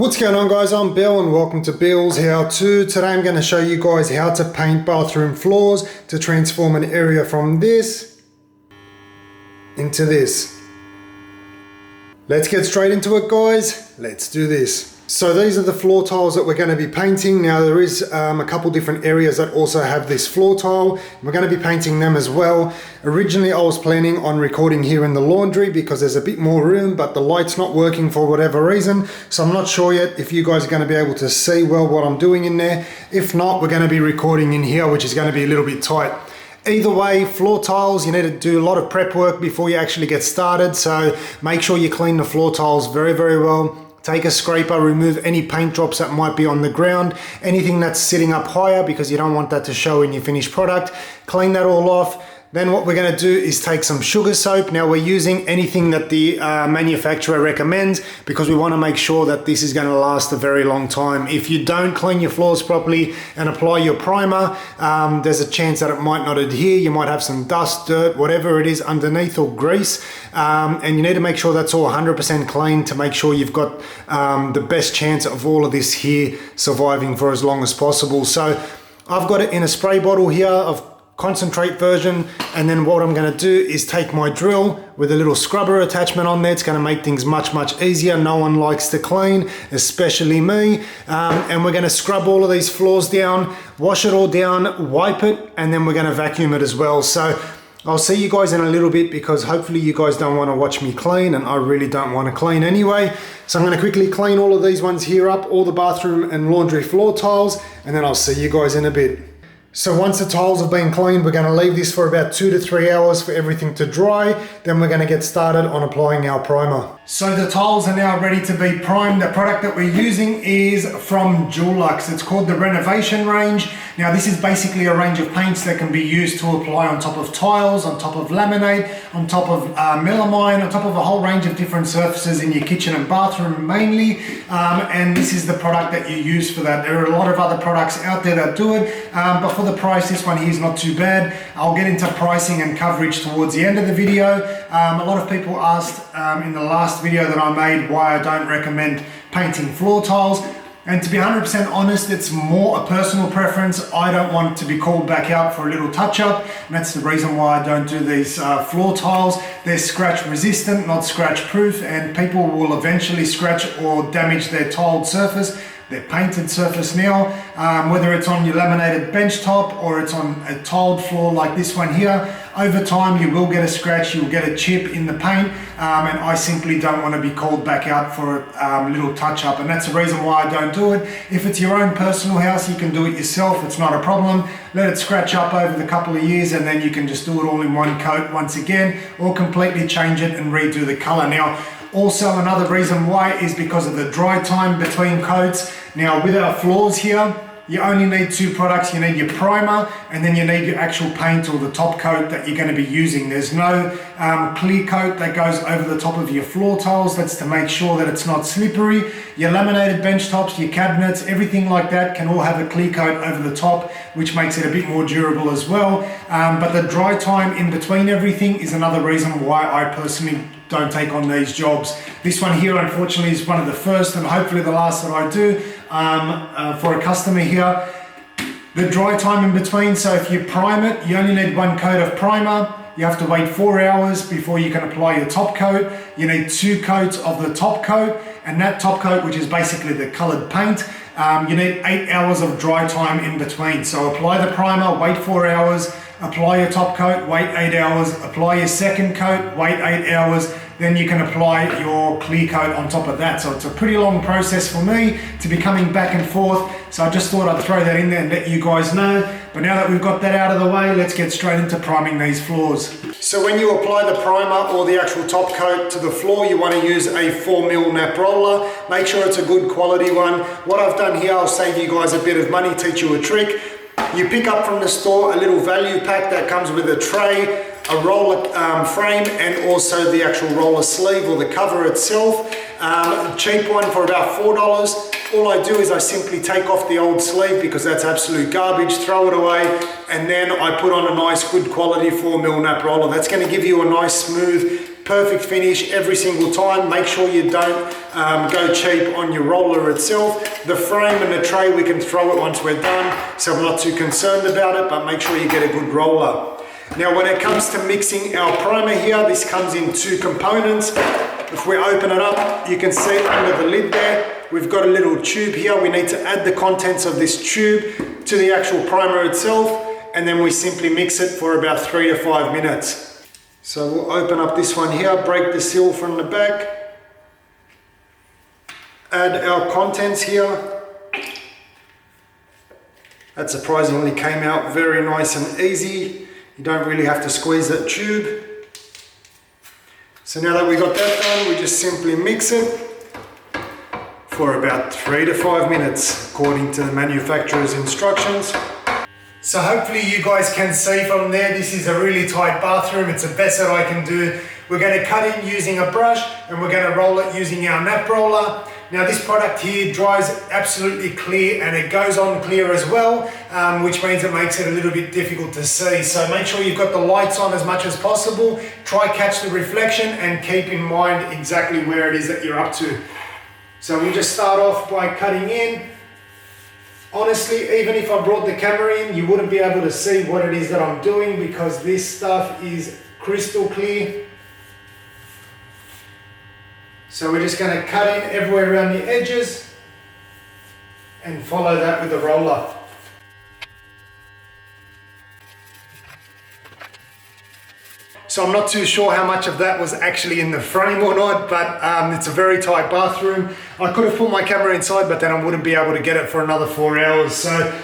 What's going on, guys? I'm Bill and welcome to Bill's How To. Today I'm going to show you guys how to paint bathroom floors to transform an area from this into this. Let's get straight into it, guys. Let's do this. So these are the floor tiles that we're going to be painting. Now there is a couple different areas that also have this floor tile. We're going to be painting them as well. Originally I was planning on recording here in the laundry because there's a bit more room, but the light's not working for whatever reason. So I'm not sure yet if you guys are going to be able to see well what I'm doing in there. If not, we're going to be recording in here, which is going to be a little bit tight. Either way, floor tiles, you need to do a lot of prep work before you actually get started. So make sure you clean the floor tiles very, very well. Take a scraper, remove any paint drops that might be on the ground, anything that's sitting up higher because you don't want that to show in your finished product. Clean that all off. Then what we're going to do is take some sugar soap. Now we're using anything that the manufacturer recommends because we want to make sure that this is going to last a very long time. If you don't clean your floors properly and apply your primer, there's a chance that it might not adhere. You might have some dust, dirt, whatever it is underneath, or grease. And you need to make sure that's all 100% clean to make sure you've got the best chance of all of this here surviving for as long as possible. So I've got it in a spray bottle here of concentrate version, and then what I'm going to do is take my drill with a little scrubber attachment on there. It's going to make things much easier. No one likes to clean, especially me. And we're going to scrub all of these floors down, wash it all down, wipe it, and then we're going to vacuum it as well. So I'll see you guys in a little bit because hopefully you guys don't want to watch me clean, and I really don't want to clean anyway. So I'm going to quickly clean all of these ones here up, all the bathroom and laundry floor tiles, and then I'll see you guys in a bit. So once the tiles have been cleaned, we're going to leave this for about 2 to 3 hours for everything to dry. Then we're going to get started on applying our primer. So the tiles are now ready to be primed. The product that we're using is from Dulux. It's called the Renovation range. Now this is basically a range of paints that can be used to apply on top of tiles, on top of laminate, on top of melamine, on top of a whole range of different surfaces in your kitchen and bathroom mainly. And this is the product that you use for that. There are a lot of other products out there that do it, but for the price, this one here is not too bad. I'll get into pricing and coverage towards the end of the video. A lot of people asked in the last video that I made why I don't recommend painting floor tiles. And to be 100% honest, it's more a personal preference. I don't want to be called back out for a little touch-up, and that's the reason why I don't do these floor tiles. They're scratch resistant, not scratch proof, and people will eventually scratch or damage their tiled surface, their painted surface now, whether it's on your laminated bench top or it's on a tiled floor like this one here. Over time you will get a scratch, you'll get a chip in the paint, and I simply don't want to be called back out for a little touch up, and that's the reason why I don't do it. If it's your own personal house, you can do it yourself, it's not a problem. Let it scratch up over the couple of years and then you can just do it all in one coat once again, or completely change it and redo the color. Now also another reason why is because of the dry time between coats. Now with our floors here, you only need 2 products. You need your primer and then you need your actual paint or the top coat that you're going to be using. There's no clear coat that goes over the top of your floor tiles. That's to make sure that it's not slippery. Your laminated bench tops, your cabinets, everything like that can all have a clear coat over the top, which makes it a bit more durable as well. But the dry time in between everything is another reason why I personally don't take on these jobs. This one here unfortunately is one of the first and hopefully the last that I do for a customer here. The dry time in between, so if you prime it, you only need 1 coat of primer. You have to wait 4 hours before you can apply your top coat. You need 2 coats of the top coat, and that top coat, which is basically the colored paint, you need 8 hours of dry time in between. So apply the primer, wait 4 hours, apply your top coat, wait 8 hours, apply your second coat, wait 8 hours, then you can apply your clear coat on top of that. So it's a pretty long process for me to be coming back and forth. So I just thought I'd throw that in there and let you guys know. But now that we've got that out of the way, let's get straight into priming these floors. So when you apply the primer or the actual top coat to the floor, you want to use a 4mm nap roller. Make sure it's a good quality one. What I've done here, I'll save you guys a bit of money, teach you a trick. You pick up from the store a little value pack that comes with a tray, a roller frame, and also the actual roller sleeve or the cover itself. A cheap one for about $4. All I do is I simply take off the old sleeve because that's absolute garbage, throw it away, and then I put on a nice good quality 4mm nap roller. That's going to give you a nice smooth perfect finish every single time. Make sure you don't go cheap on your roller itself. The frame and the tray, we can throw it once we're done, so I'm not too concerned about it, but make sure you get a good roller. Now when it comes to mixing our primer here, this comes in two components. If we open it up, you can see under the lid there, we've got a little tube here. We need to add the contents of this tube to the actual primer itself, and then we simply mix it for about 3 to 5 minutes. So we'll open up this one here, break the seal from the back, add our contents here. That surprisingly came out very nice and easy. You don't really have to squeeze that tube. So now that we got that done, we just simply mix it for about 3 to 5 minutes, according to the manufacturer's instructions. So hopefully you guys can see from there, this is a really tight bathroom. It's the best that I can do. We're going to cut in using a brush, and we're going to roll it using our nap roller. Now this product here dries absolutely clear, and it goes on clear as well, which means it makes it a little bit difficult to see. So make sure you've got the lights on as much as possible. Try catch the reflection and keep in mind exactly where it is that you're up to. So we'll just start off by cutting in. Honestly, even if I brought the camera in, you wouldn't be able to see what it is that I'm doing, because this stuff is crystal clear. So we're just going to cut in everywhere around the edges and follow that with a roller. So I'm not too sure how much of that was actually in the frame or not, but it's a very tight bathroom. I could have put my camera inside, but then I wouldn't be able to get it for another 4 hours. So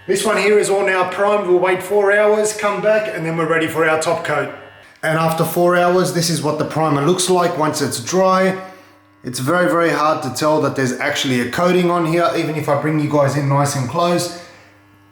this one here is all now primed. We'll wait 4 hours, come back, and then we're ready for our top coat. And after 4 hours, this is what the primer looks like once it's dry. It's very, very hard to tell that there's actually a coating on here, even if I bring you guys in nice and close.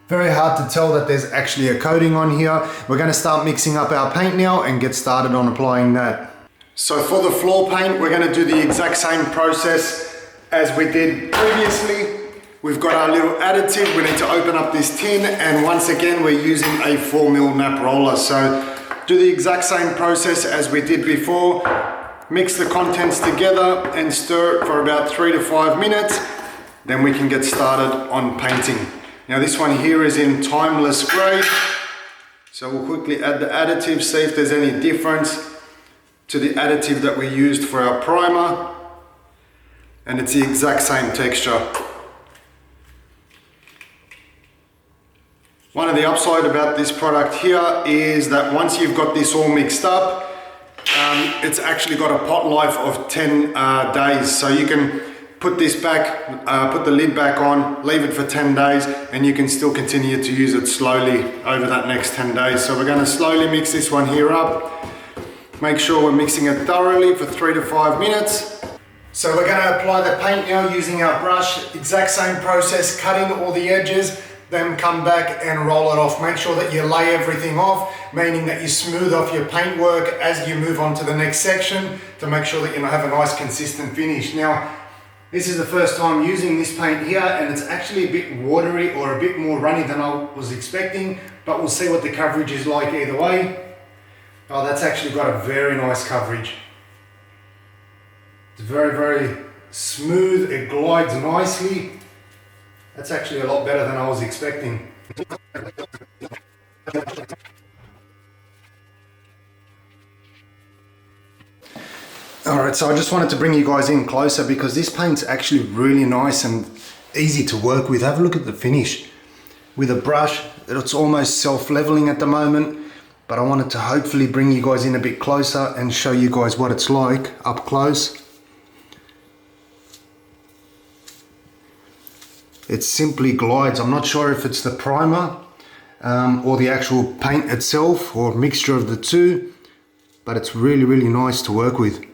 Very hard to tell that there's actually a coating on here. We're going to start mixing up our paint now and get started on applying that. So for the floor paint, we're going to do the exact same process as we did previously. We've got our little additive. We need to open up this tin, and once again we're using a 4mm nap roller. So do the exact same process as we did before. Mix the contents together and stir it for about 3 to 5 minutes. Then we can get started on painting. Now this one here is in Timeless Grey. So we'll quickly add the additive, see if there's any difference to the additive that we used for our primer. And it's the exact same texture. One of the upside about this product here is that once you've got this all mixed up, it's actually got a pot life of 10 days. So you can put this back, put the lid back on, leave it for 10 days, and you can still continue to use it slowly over that next 10 days. So we're going to slowly mix this one here up. Make sure we're mixing it thoroughly for 3 to 5 minutes. So we're going to apply the paint now using our brush. Exact same process, cutting all the edges, then come back and roll it off. Make sure that you lay everything off, meaning that you smooth off your paintwork as you move on to the next section to make sure that you have a nice consistent finish. Now, this is the first time using this paint here, and it's actually a bit watery or a bit more runny than I was expecting, but we'll see what the coverage is like either way. Oh, that's actually got a very nice coverage. It's very, very smooth, it glides nicely. That's actually a lot better than I was expecting. Alright, so I just wanted to bring you guys in closer because this paint's actually really nice and easy to work with. Have a look at the finish. With a brush, it's almost self-leveling at the moment, but I wanted to hopefully bring you guys in a bit closer and show you guys what it's like up close. It simply glides. I'm not sure if it's the primer or the actual paint itself or a mixture of the two, but it's really, really nice to work with.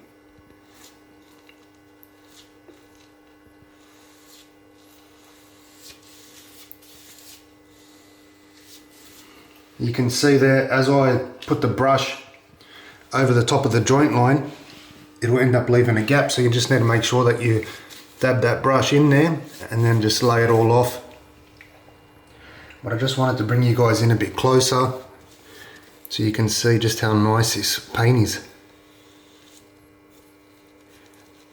You can see there, as I put the brush over the top of the joint line, it will end up leaving a gap, so you just need to make sure that you dab that brush in there and then just lay it all off. But I just wanted to bring you guys in a bit closer so you can see just how nice this paint is.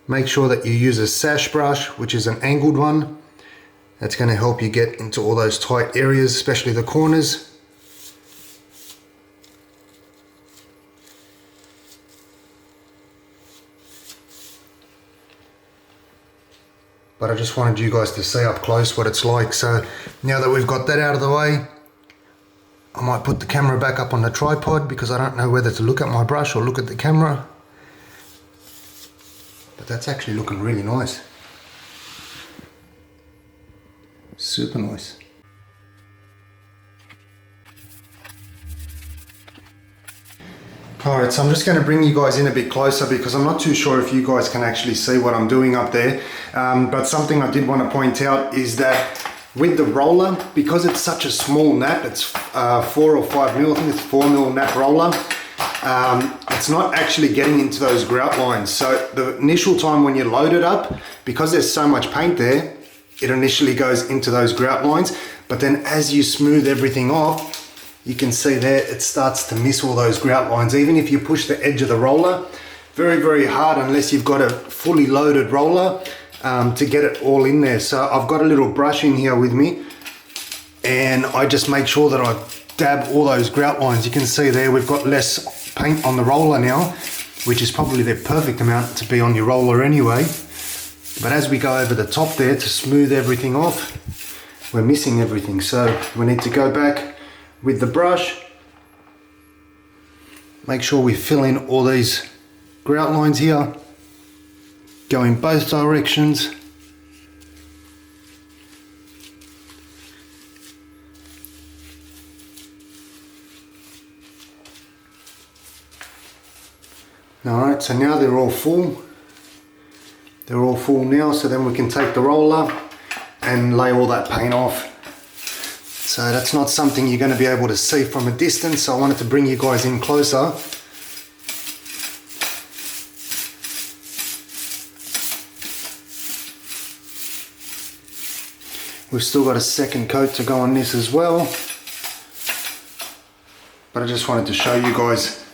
Make sure that you use a sash brush, which is an angled one. That's going to help you get into all those tight areas, especially the corners. But I just wanted you guys to see up close what it's like. So now that we've got that out of the way, I might put the camera back up on the tripod because I don't know whether to look at my brush or look at the camera. But that's actually looking really nice. Super nice. Alright, so I'm just going to bring you guys in a bit closer because I'm not too sure if you guys can actually see what I'm doing up there. But something I did want to point out is that with the roller, because it's such a small nap, it's 4 or 5 mil, I think it's 4 mil nap roller, it's not actually getting into those grout lines. So the initial time when you load it up, because there's so much paint there, it initially goes into those grout lines. But then as you smooth everything off, you can see there it starts to miss all those grout lines. Even if you push the edge of the roller very, very hard, unless you've got a fully loaded roller, to get it all in there. So I've got a little brush in here with me and I just make sure that I dab all those grout lines. You can see there we've got less paint on the roller now, which is probably the perfect amount to be on your roller anyway. But as we go over the top there to smooth everything off, we're missing everything. So we need to go back with the brush, make sure we fill in all these grout lines here, go in both directions. Alright, so now they're all full. They're all full now, so then we can take the roller and lay all that paint off. So that's not something you're going to be able to see from a distance, so I wanted to bring you guys in closer. We've still got a second coat to go on this as well, but I just wanted to show you guys.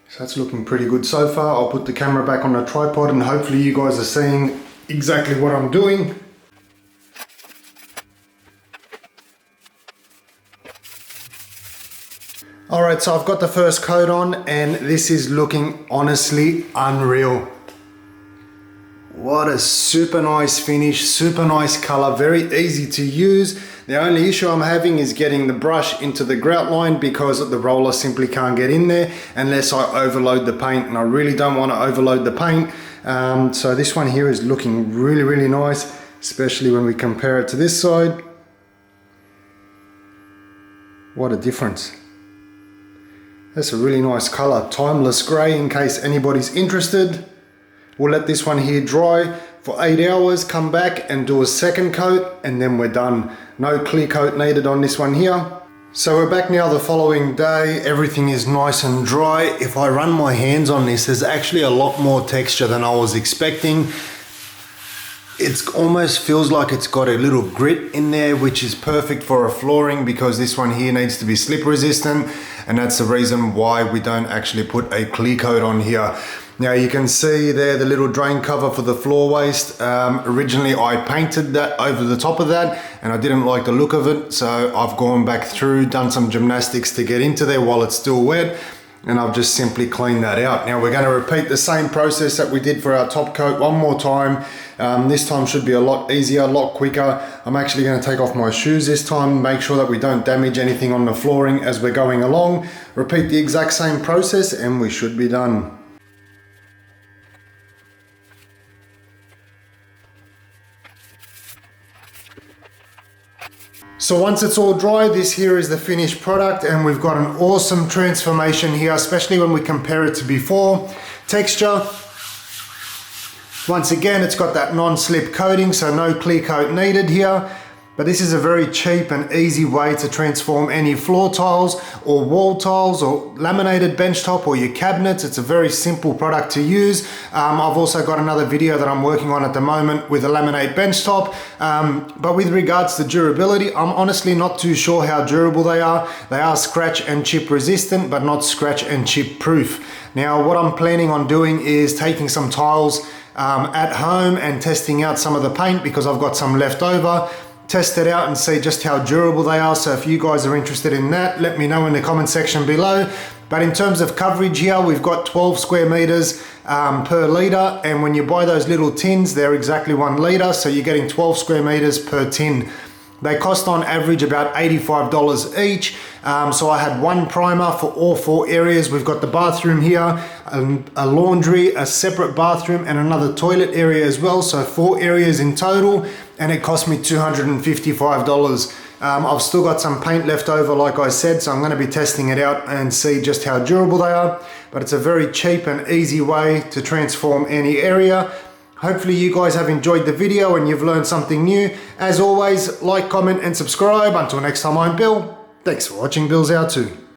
So that's looking pretty good so far. I'll put the camera back on the tripod and hopefully you guys are seeing exactly what I'm doing. Alright, so I've got the first coat on and this is looking honestly unreal. What a super nice finish, super nice color, very easy to use. The only issue I'm having is getting the brush into the grout line because the roller simply can't get in there unless I overload the paint, and I really don't want to overload the paint. So this one here is looking really, really nice, especially when we compare it to this side. What a difference. That's a really nice color, timeless gray in case anybody's interested. We'll let this one here dry for 8 hours, come back and do a second coat and then we're done. No clear coat needed on this one here. So we're back now the following day, everything is nice and dry. If I run my hands on this, there's actually a lot more texture than I was expecting. It almost feels like it's got a little grit in there, which is perfect for a flooring because this one here needs to be slip resistant, and that's the reason why we don't actually put a clear coat on here. Now you can see there the little drain cover for the floor waste. Originally I painted that over the top of that and I didn't like the look of it, so I've gone back through, done some gymnastics to get into there while it's still wet, and I've just simply cleaned that out. Now we're going to repeat the same process that we did for our top coat one more time. This time should be a lot easier, a lot quicker. I'm actually going to take off my shoes this time, make sure that we don't damage anything on the flooring as we're going along. Repeat the exact same process and we should be done. So once it's all dry, this here is the finished product and we've got an awesome transformation here, especially when we compare it to before. Texture, once again, it's got that non-slip coating, so no clear coat needed here. But this is a very cheap and easy way to transform any floor tiles or wall tiles or laminated benchtop or your cabinets. It's a very simple product to use. I've also got another video that I'm working on at the moment with a laminate benchtop. But with regards to durability, I'm honestly not too sure how durable they are. They are scratch and chip resistant, but not scratch and chip proof. Now, what I'm planning on doing is taking some tiles at home and testing out some of the paint because I've got some left over. Test it out and see just how durable they are. So if you guys are interested in that, let me know in the comment section below. But in terms of coverage here, we've got 12 square meters per litre, and when you buy those little tins, they're exactly 1 litre, so you're getting 12 square meters per tin. They cost on average about $85 each. So I had one primer for all 4 areas. We've got the bathroom here, a laundry, a separate bathroom, and another toilet area as well. So 4 areas in total, and it cost me $255. I've still got some paint left over, like I said, so I'm going to be testing it out and see just how durable they are. But it's a very cheap and easy way to transform any area. Hopefully you guys have enjoyed the video and you've learned something new. As always, like, comment and subscribe. Until next time, I'm Bill. Thanks for watching Billshowto.